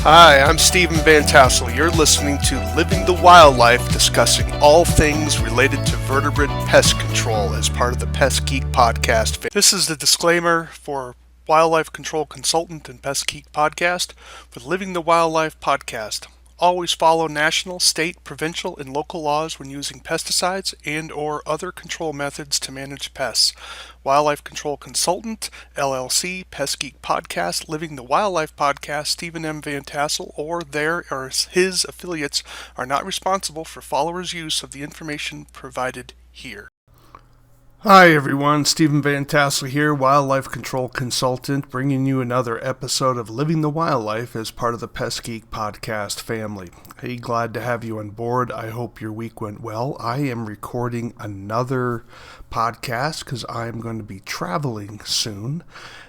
Hi, I'm Stephen Vantassel. You're listening to Living the Wildlife, discussing all things related to vertebrate pest control as part of the Pest Geek podcast. This is the disclaimer for wildlife control consultant and Pest Geek podcast with Living the Wildlife podcast. Always follow national, state, provincial, and local laws when using pesticides and or other control methods to manage pests. Wildlife Control Consultant, LLC, Pest Geek Podcast, Living the Wildlife Podcast, Stephen M. Vantassel, or their or his affiliates are not responsible for followers' use of the information provided here. Hi everyone, Stephen Vantassel here, Wildlife Control Consultant, bringing you another episode of Living the Wildlife as part of the Pest Geek Podcast family. Hey, glad to have you on board. I hope your week went well. I am recording another podcast because I'm going to be traveling soon,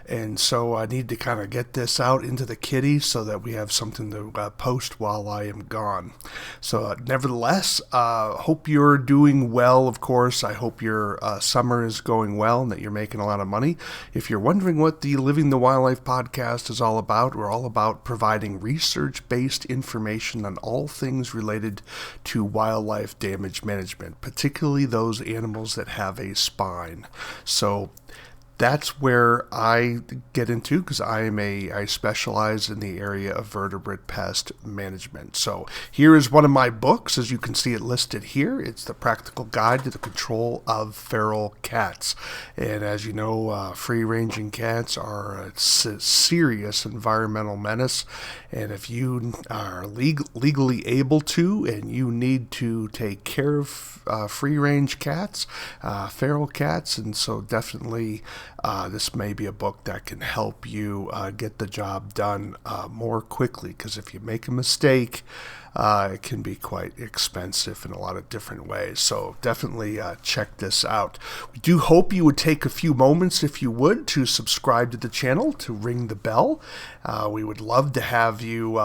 and so I need to kind of get this out into the kitty so that we have something to post while I am gone. So nevertheless, hope you're doing well, of course. I hope your summer is going well and that you're making a lot of money. If you're wondering what the Living the Wildlife podcast is all about, we're all about providing research-based information on all things related to wildlife damage management, particularly those animals that have a spine. So that's where I get into because I specialize in the area of vertebrate pest management. So here is one of my books, as you can see it listed here. It's the Practical Guide to the Control of Feral Cats. And as you know, free-ranging cats are a serious environmental menace. And if you are legally able to and you need to take care of free-range cats, feral cats, and so definitely this may be a book that can help you get the job done more quickly, because if you make a mistake, it can be quite expensive in a lot of different ways. So definitely check this out. We do hope you would take a few moments, if you would, to subscribe to the channel, to ring the bell. We would love to have you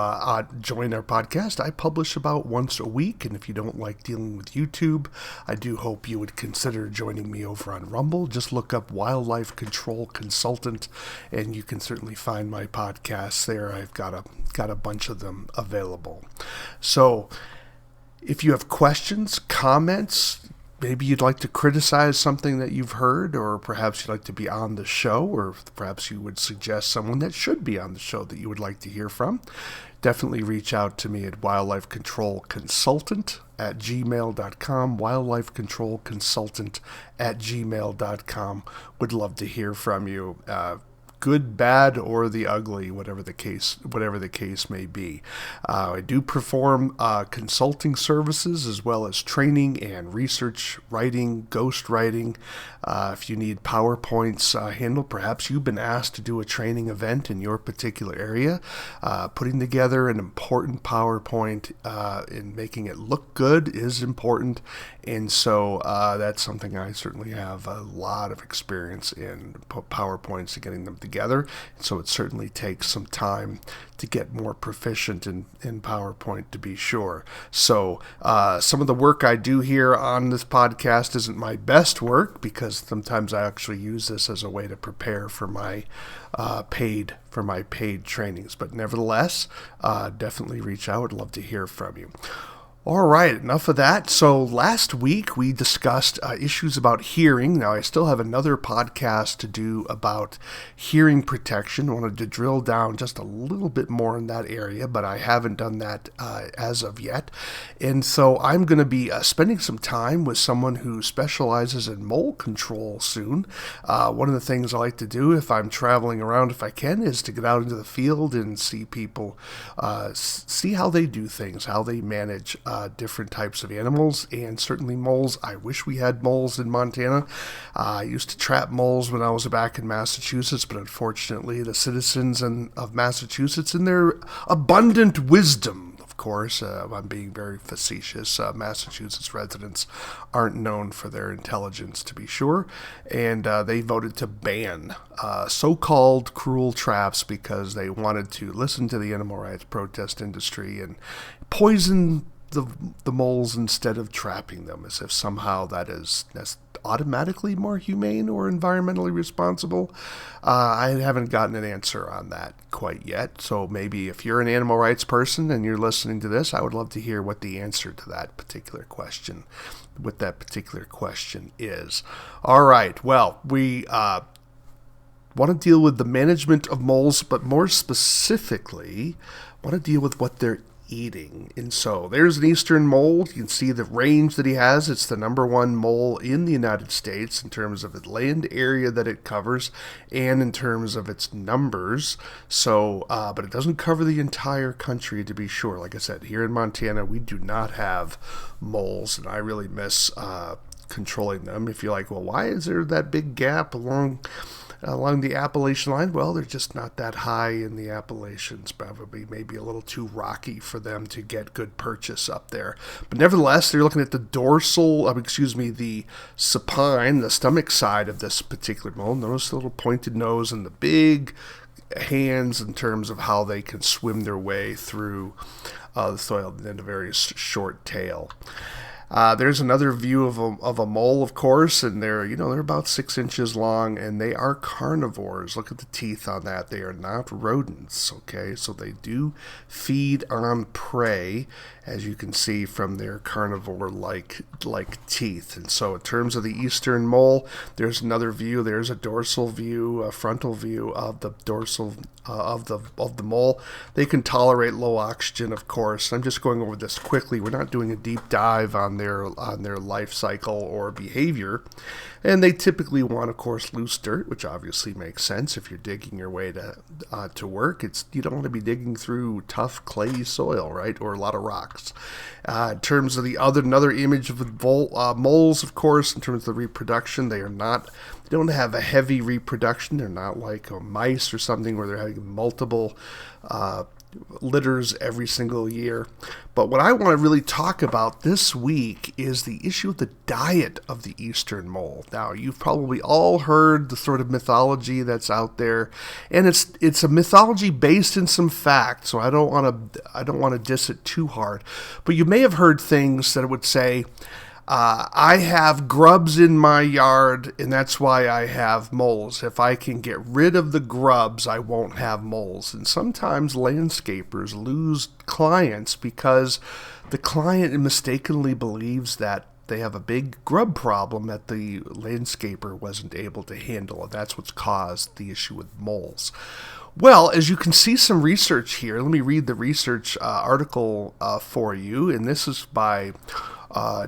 join our podcast. I publish about once a week, and if you don't like dealing with YouTube, I do hope you would consider joining me over on Rumble. Just look up Wildlife Control Consultant, and you can certainly find my podcasts there. I've got a bunch of them available. So if you have questions, comments, maybe you'd like to criticize something that you've heard, or perhaps you'd like to be on the show, or perhaps you would suggest someone that should be on the show that you would like to hear from, definitely reach out to me at wildlifecontrolconsultant@gmail.com, wildlifecontrolconsultant@gmail.com. Would love to hear from you. Good, bad, or the ugly, whatever the case may be. I do perform consulting services as well as training and research writing, ghost writing. If you need PowerPoints handled, perhaps you've been asked to do a training event in your particular area. Putting together an important PowerPoint and making it look good is important, and so that's something I certainly have a lot of experience in, PowerPoints and getting them together. So it certainly takes some time to get more proficient in PowerPoint, to be sure. So some of the work I do here on this podcast isn't my best work, because sometimes I actually use this as a way to prepare for my paid trainings. But nevertheless, definitely reach out. I'd love to hear from you. All right, enough of that. So last week we discussed issues about hearing. Now I still have another podcast to do about hearing protection. I wanted to drill down just a little bit more in that area, but I haven't done that as of yet. And so I'm going to be spending some time with someone who specializes in mole control soon. One of the things I like to do if I'm traveling around, if I can, is to get out into the field and see people, see how they do things, how they manage different types of animals, and certainly moles. I wish we had moles in Montana. I used to trap moles when I was back in Massachusetts, but unfortunately the citizens of Massachusetts, in their abundant wisdom, of course, I'm being very facetious, Massachusetts residents aren't known for their intelligence, to be sure, and they voted to ban so-called cruel traps because they wanted to listen to the animal rights protest industry and poison the moles instead of trapping them, as if somehow that's automatically more humane or environmentally responsible? I haven't gotten an answer on that quite yet. So maybe if you're an animal rights person and you're listening to this, I would love to hear what the answer to that particular question is. All right. Well, we want to deal with the management of moles, but more specifically, want to deal with what they're eating. And so there's an eastern mole. You can see the range that he has. It's the number one mole in the United States in terms of the land area that it covers and in terms of its numbers. So, but it doesn't cover the entire country, to be sure. Like I said, here in Montana, we do not have moles, and I really miss controlling them. If you're like, well, why is there that big gap along the Appalachian line? Well, they're just not that high in the Appalachians. Probably maybe a little too rocky for them to get good purchase up there. But nevertheless, they're looking at the the supine, the stomach side of this particular mole. Notice the little pointed nose and the big hands in terms of how they can swim their way through the soil, and a very short tail. There's another view of a mole, of course, and they're about 6 inches long, and they are carnivores. Look at the teeth on that. They are not rodents, okay? So they do feed on prey, as you can see from their carnivore-like teeth. And so in terms of the eastern mole, there's another view. There's a dorsal view, a frontal view of the dorsal of the mole. They can tolerate low oxygen, of course. I'm just going over this quickly. We're not doing a deep dive on their life cycle or behavior. And they typically want, of course, loose dirt, which obviously makes sense if you're digging your way to work. You don't want to be digging through tough clayey soil, right, or a lot of rocks. In terms of another image of the moles, of course, in terms of the reproduction, they don't have a heavy reproduction. They're not like mice or something where they're having multiple litters every single year. But what I want to really talk about this week is the issue of the diet of the eastern mole. Now, you've probably all heard the sort of mythology that's out there, and it's a mythology based in some facts. So I don't want to diss it too hard. But you may have heard things that would say, I have grubs in my yard, and that's why I have moles. If I can get rid of the grubs, I won't have moles. And sometimes landscapers lose clients because the client mistakenly believes that they have a big grub problem that the landscaper wasn't able to handle, and that's what's caused the issue with moles. Well, as you can see some research here, let me read the research article for you, and this is by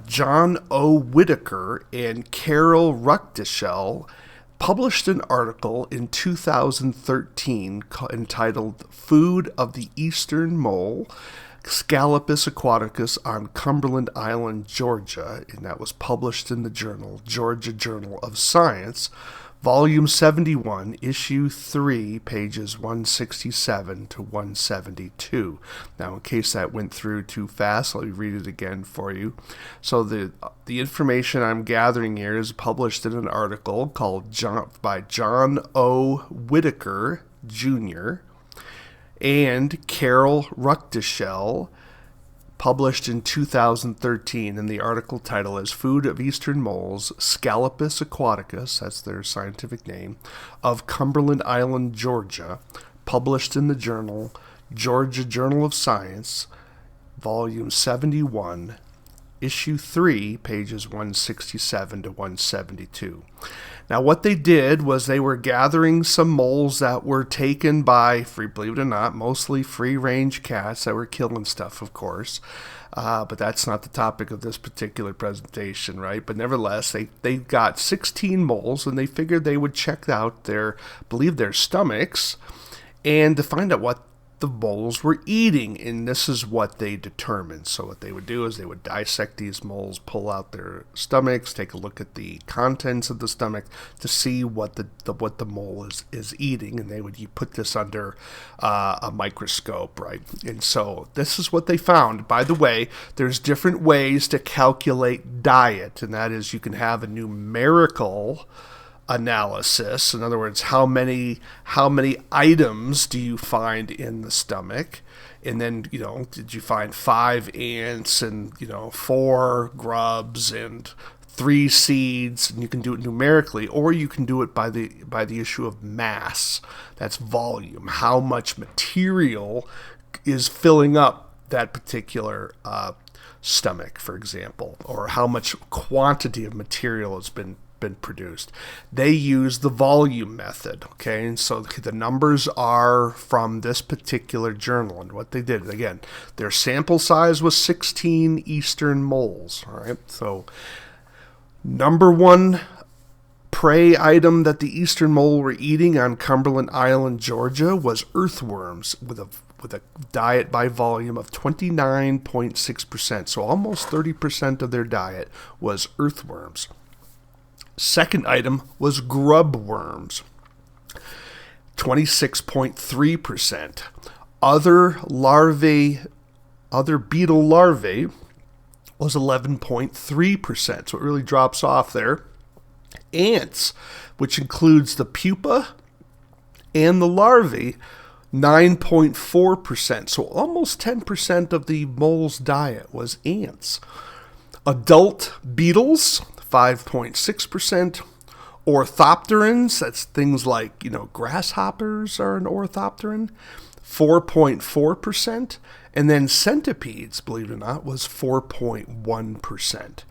John O. Whitaker and Carol Ruckdischel, published an article in 2013 entitled Food of the Eastern Mole, Scalopus aquaticus on Cumberland Island, Georgia, and that was published in the journal, Georgia Journal of Science, Volume 71, Issue 3, pages 167 to 172. Now, in case that went through too fast, let me read it again for you. So the information I'm gathering here is published in an article by John O. Whitaker, Jr., and Carol Ruckdischel, published in 2013, and the article title is Food of Eastern Moles, Scalopus aquaticus, that's their scientific name, of Cumberland Island, Georgia, published in the journal, Georgia Journal of Science, Volume 71, Issue 3, pages 167 to 172. Now, what they did was they were gathering some moles that were taken by, believe it or not, mostly free-range cats that were killing stuff, of course. But that's not the topic of this particular presentation, right? But nevertheless, they got 16 moles, and they figured they would check out their stomachs and to find out what the moles were eating, and this is what they determined. So what they would do is they would dissect these moles, pull out their stomachs, take a look at the contents of the stomach to see what the mole is eating, and they would put this under a microscope, right? And so this is what they found. By the way, there's different ways to calculate diet, and that is you can have a numerical analysis. In other words, how many items do you find in the stomach? And then, did you find 5 ants and, 4 grubs and 3 seeds, and you can do it numerically, or you can do it by the issue of mass. That's volume. How much material is filling up that particular stomach, for example, or how much quantity of material has been produced. They use the volume method, okay? And so the numbers are from this particular journal, and what they did, again, their sample size was 16 eastern moles, all right? So number one prey item that the eastern mole were eating on Cumberland Island, Georgia, was earthworms with a diet by volume of 29.6%. So almost 30% of their diet was earthworms. Second item was grub worms, 26.3%. Other beetle larvae was 11.3%. So it really drops off there. Ants, which includes the pupa and the larvae, 9.4%. So almost 10% of the mole's diet was ants. Adult beetles, 5.6%. Orthopterans, that's things like, grasshoppers are an orthopteran, 4.4%. And then centipedes, believe it or not, was 4.1%.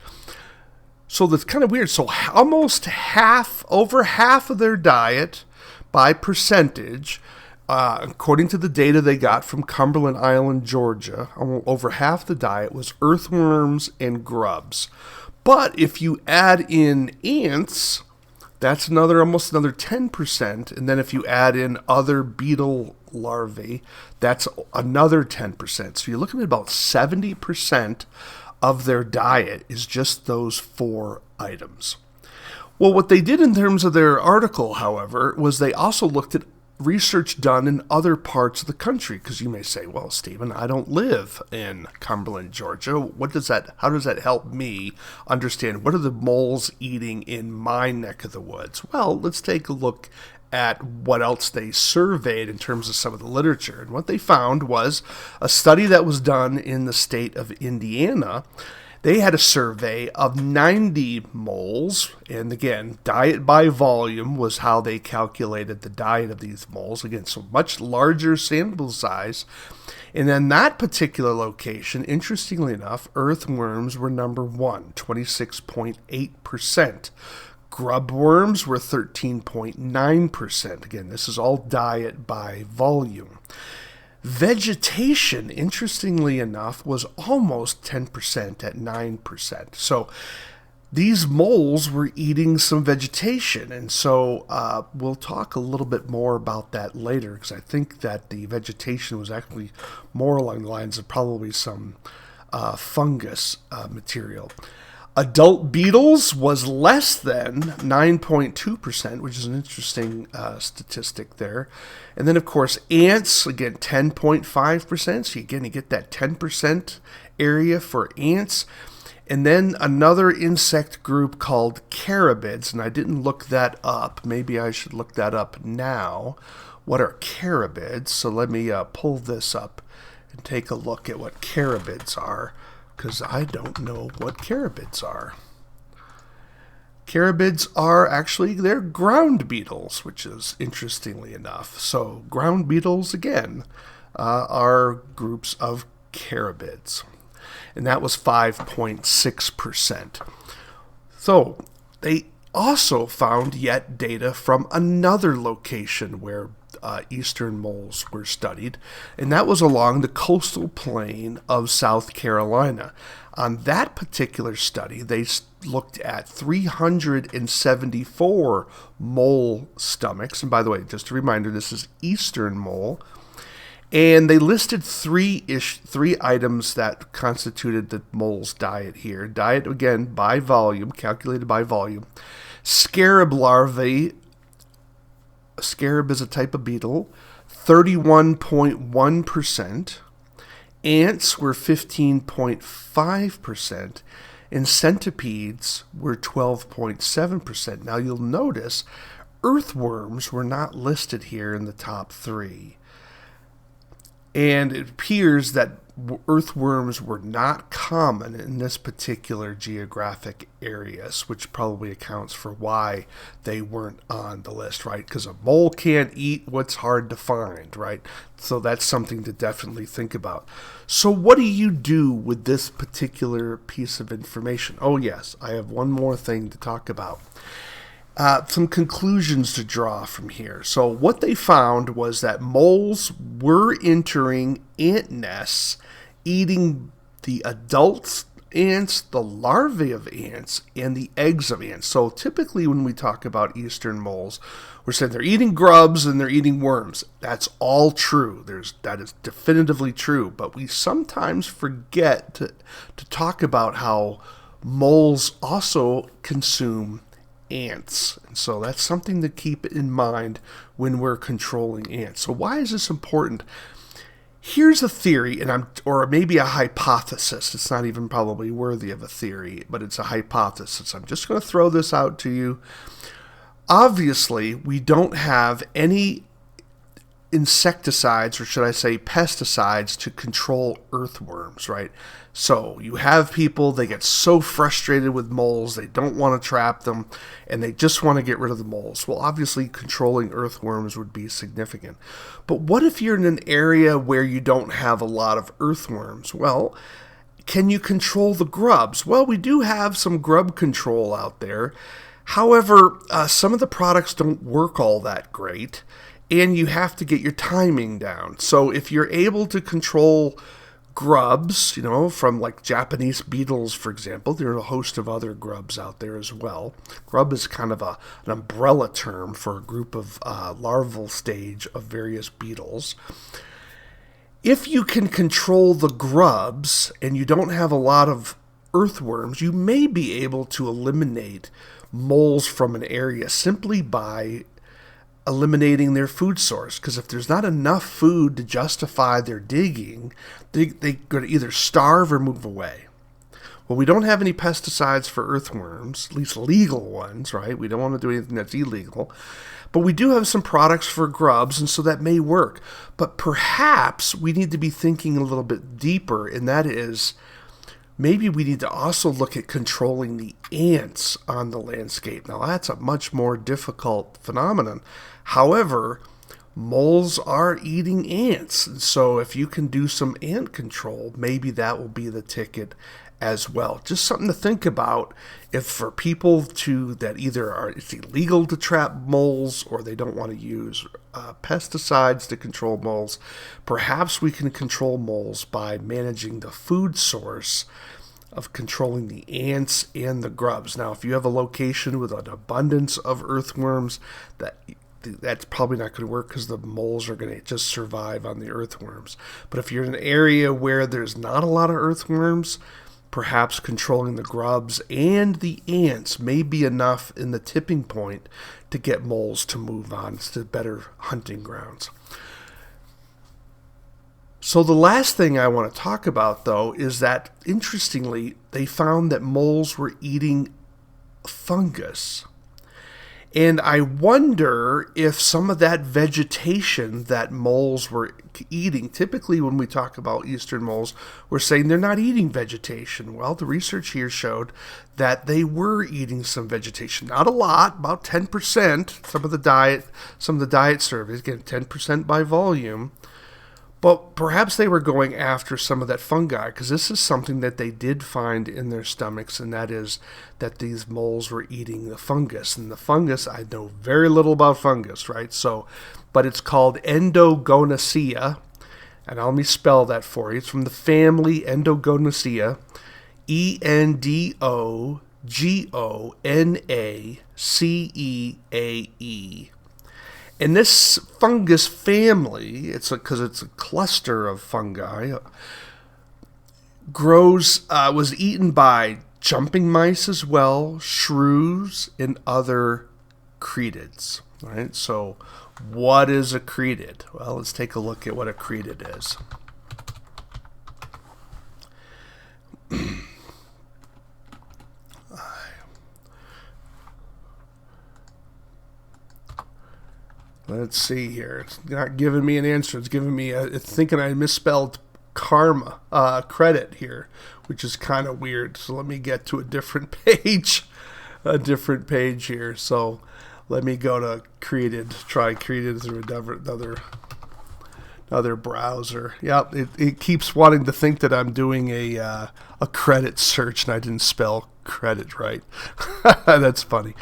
So that's kind of weird. So almost over half of their diet by percentage, according to the data they got from Cumberland Island, Georgia, over half the diet was earthworms and grubs. But if you add in ants, that's almost another 10%. And then if you add in other beetle larvae, that's another 10%. So you're looking at about 70% of their diet is just those 4 items. Well, what they did in terms of their article, however, was they also looked at research done in other parts of the country, because you may say, well, Stephen, I don't live in Cumberland, Georgia. How does that help me understand what are the moles eating in my neck of the woods? Well, let's take a look at what else they surveyed in terms of some of the literature. And what they found was a study that was done in the state of Indiana. They had a survey of 90 moles, and again, diet by volume was how they calculated the diet of these moles. Again, so much larger sample size. And then that particular location, interestingly enough, earthworms were number 1, 26.8%. Grub worms were 13.9%. Again, this is all diet by volume. Vegetation, interestingly enough, was almost 10% at 9%. So these moles were eating some vegetation. And so we'll talk a little bit more about that later, because I think that the vegetation was actually more along the lines of probably some fungus material. Adult beetles was less than 9.2%, which is an interesting statistic there. And then, of course, ants, again, 10.5%. So again, you get that 10% area for ants. And then another insect group called carabids, and I didn't look that up. Maybe I should look that up now. What are carabids? So let me pull this up and take a look at what carabids are, because I don't know what carabids are. Carabids are actually, they're ground beetles, which is interestingly enough. So ground beetles, again, are groups of carabids. And that was 5.6%. So they also found yet data from another location where eastern moles were studied, and that was along the coastal plain of South Carolina. On that particular study, they looked at 374 mole stomachs, and by the way, just a reminder, this is eastern mole, and they listed three items that constituted the mole's diet here. Diet, again, by volume, calculated by volume. Scarab larvae. A scarab is a type of beetle, 31.1%. Ants were 15.5%. And centipedes were 12.7%. Now you'll notice earthworms were not listed here in the top 3. And it appears that earthworms were not common in this particular geographic areas, which probably accounts for why they weren't on the list, right? Because a mole can't eat what's hard to find, right? So that's something to definitely think about. So what do you do with this particular piece of information? Oh yes, I have one more thing to talk about. Some conclusions to draw from here. So what they found was that moles were entering ant nests, eating the adults ants, the larvae of ants, and the eggs of ants. So typically when we talk about eastern moles, we're saying they're eating grubs and they're eating worms. That's all true. That is definitively true. But we sometimes forget to talk about how moles also consume ants. And so that's something to keep in mind when we're controlling ants. So why is this important? Here's a theory, or maybe a hypothesis. It's not even probably worthy of a theory, but it's a hypothesis. I'm just going to throw this out to you. Obviously, we don't have any insecticides, or should I say pesticides, to control earthworms, right? So you have people, they get so frustrated with moles, they don't want to trap them, and they just want to get rid of the moles. Well, obviously controlling earthworms would be significant. But what if you're in an area where you don't have a lot of earthworms? Well, can you control the grubs? Well, we do have some grub control out there. However, some of the products don't work all that great, and you have to get your timing down. So if you're able to control grubs, from like Japanese beetles, for example, there are a host of other grubs out there as well. Grub is kind of an umbrella term for a group of larval stage of various beetles. If you can control the grubs and you don't have a lot of earthworms, you may be able to eliminate moles from an area simply by eliminating their food source. Because if there's not enough food to justify their digging, they're going to either starve or move away. Well, we don't have any pesticides for earthworms, at least legal ones, right? We don't want to do anything that's illegal. But we do have some products for grubs, and so that may work. But perhaps we need to be thinking a little bit deeper, and that is, maybe we need to also look at controlling the ants on the landscape. Now, that's a much more difficult phenomenon. However, moles are eating ants. And so if you can do some ant control, maybe that will be the ticket as well. Just something to think about if for people that either it's illegal to trap moles or they don't want to use pesticides to control moles. Perhaps we can control moles by managing the food source of controlling the ants and the grubs. Now, if you have a location with an abundance of earthworms, that's probably not going to work because the moles are going to just survive on the earthworms. But if you're in an area where there's not a lot of earthworms, perhaps controlling the grubs and the ants may be enough in the tipping point to get moles to move on to better hunting grounds. So the last thing I want to talk about, though, is that, interestingly, they found that moles were eating fungus. And I wonder if some of that vegetation that moles were eating, typically when we talk about eastern moles, we're saying they're not eating vegetation. Well, the research here showed that they were eating some vegetation. Not a lot, about 10%. Some of the diet surveys, again, 10% by volume. But perhaps they were going after some of that fungi, because this is something that they did find in their stomachs, and that is that these moles were eating the fungus. And the fungus, I know very little about fungus, right? But it's called Endogonaceae, and let me spell that for you. It's from the family Endogonaceae, Endogonaceae. And this fungus family, because it's a cluster of fungi, was eaten by jumping mice as well, shrews, and other cretids. Right? So what is a cretid? Well, let's take a look at what a cretid is. Let's see here. It's not giving me an answer. It's giving me it's thinking I misspelled karma credit here, which is kind of weird. So let me get to a different page. Here. So let me go to try created through another browser. Yep, it keeps wanting to think that I'm doing a credit search, and I didn't spell credit right. That's funny.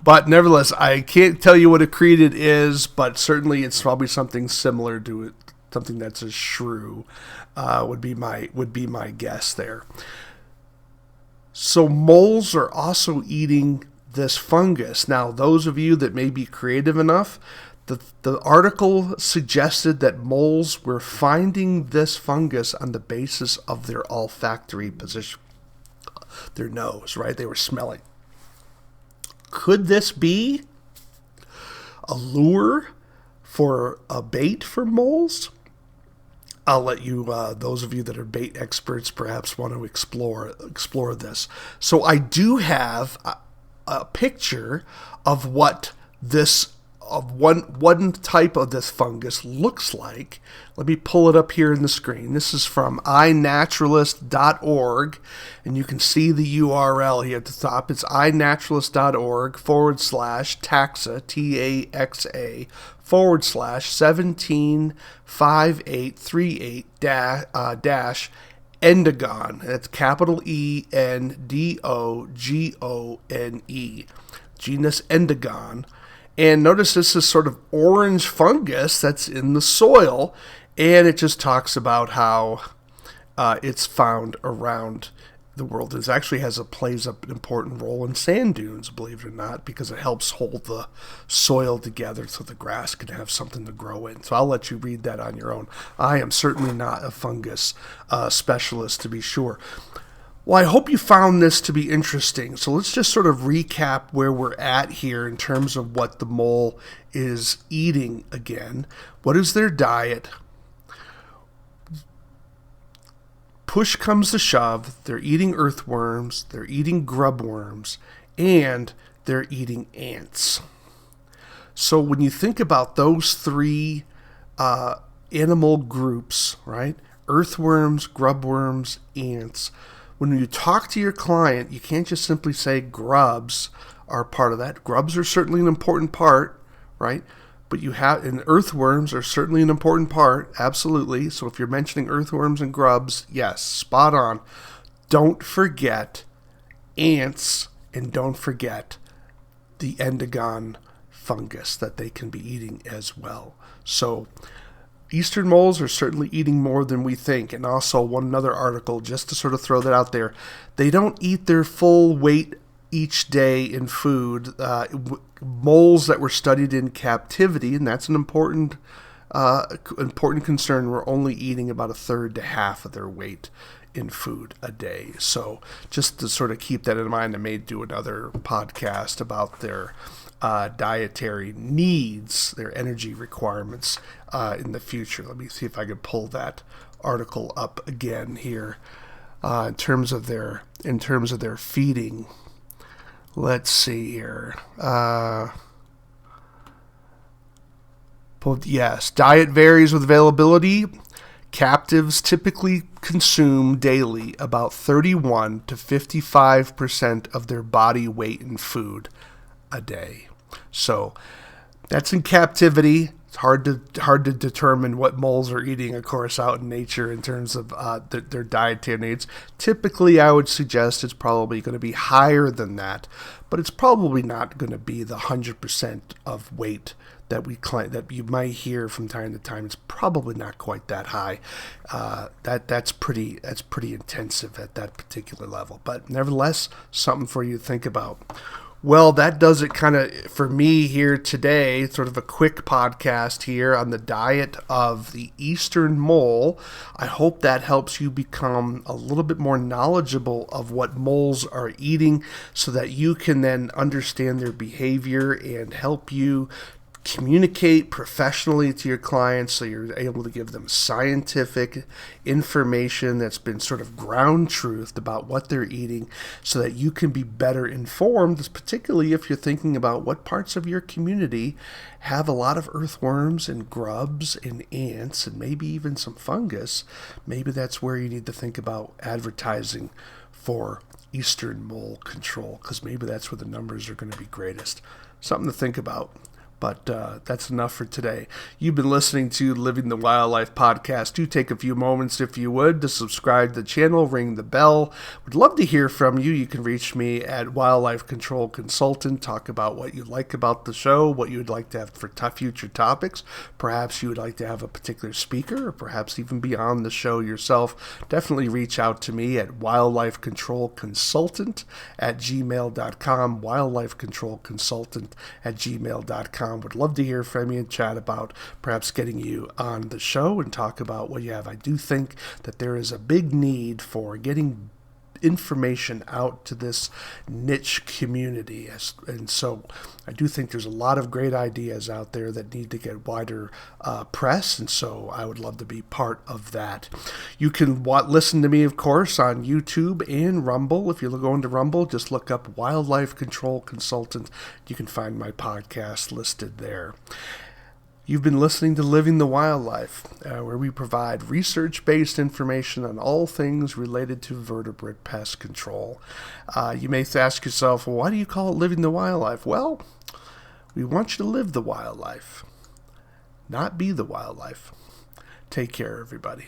But nevertheless, I can't tell you what a created is, but certainly it's probably something similar to it, something that's a shrew, would be my guess there. So moles are also eating this fungus. Now, those of you that may be creative enough, the article suggested that moles were finding this fungus on the basis of their olfactory position, their nose, right? They were smelling. Could this be a lure for a bait for moles? I'll let you, those of you that are bait experts, perhaps want to explore this. So I do have a picture of what one type of this fungus looks like. Let me pull it up here in the screen. This is from iNaturalist.org, and you can see the URL here at the top. It's iNaturalist.org/taxa, TAXA, /175838 dash Endogone. That's capital ENDOGONE, genus Endogone. And notice this is sort of orange fungus that's in the soil, and it just talks about how it's found around the world. It actually plays an important role in sand dunes, believe it or not, because it helps hold the soil together so the grass can have something to grow in. So I'll let you read that on your own. I am certainly not a fungus specialist, to be sure. Well, I hope you found this to be interesting. So let's just sort of recap where we're at here in terms of what the mole is eating again. What is their diet? Push comes to shove. They're eating earthworms, they're eating grubworms, and they're eating ants. So when you think about those three animal groups, right? Earthworms, grubworms, ants. When you talk to your client, you can't just simply say grubs are part of that. Grubs are certainly an important part, right? But and earthworms are certainly an important part, absolutely. So if you're mentioning earthworms and grubs, yes, spot on. Don't forget ants, and don't forget the Endogone fungus that they can be eating as well. So eastern moles are certainly eating more than we think. And also another article, just to sort of throw that out there, they don't eat their full weight each day in food. Moles that were studied in captivity, and that's an important concern, were only eating about a third to half of their weight in food a day. So just to sort of keep that in mind, I may do another podcast about their dietary needs, their energy requirements in the future. Let me see if I can pull that article up again here. In terms of their feeding, let's see here. Yes, diet varies with availability. Captives typically consume daily about 31 to 55% of their body weight in food a day. So that's in captivity. It's hard to determine what moles are eating, of course, out in nature in terms of their dietary needs. Typically, I would suggest it's probably going to be higher than that, but it's probably not going to be the 100% of weight that you might hear from time to time. It's probably not quite that high. That's pretty intensive at that particular level. But nevertheless, something for you to think about. Well, that does it kind of for me here today. Sort of a quick podcast here on the diet of the eastern mole. I hope that helps you become a little bit more knowledgeable of what moles are eating so that you can then understand their behavior and help you communicate professionally to your clients so you're able to give them scientific information that's been sort of ground truthed about what they're eating so that you can be better informed, particularly if you're thinking about what parts of your community have a lot of earthworms and grubs and ants and maybe even some fungus. Maybe that's where you need to think about advertising for eastern mole control, because maybe that's where the numbers are going to be greatest. Something to think about. But that's enough for today. You've been listening to Living the Wildlife Podcast. Do take a few moments, if you would, to subscribe to the channel, ring the bell. Would love to hear from you. You can reach me at Wildlife Control Consultant. Talk about what you like about the show, what you would like to have for future topics. Perhaps you would like to have a particular speaker, or perhaps even be on the show yourself. Definitely reach out to me at wildlifecontrolconsultant@gmail.com, wildlifecontrolconsultant@gmail.com. Would love to hear from you and chat about perhaps getting you on the show and talk about what you have. I do think that there is a big need for getting information out to this niche community, and so I do think there's a lot of great ideas out there that need to get wider press, and so I would love to be part of that. You can listen to me, of course, on YouTube and Rumble. If you're going to Rumble, just look up Wildlife Control Consultant. You can find my podcast listed there. You've been listening to Living the Wildlife, where we provide research-based information on all things related to vertebrate pest control. You may ask yourself, well, why do you call it Living the Wildlife? Well, we want you to live the wildlife, not be the wildlife. Take care, everybody.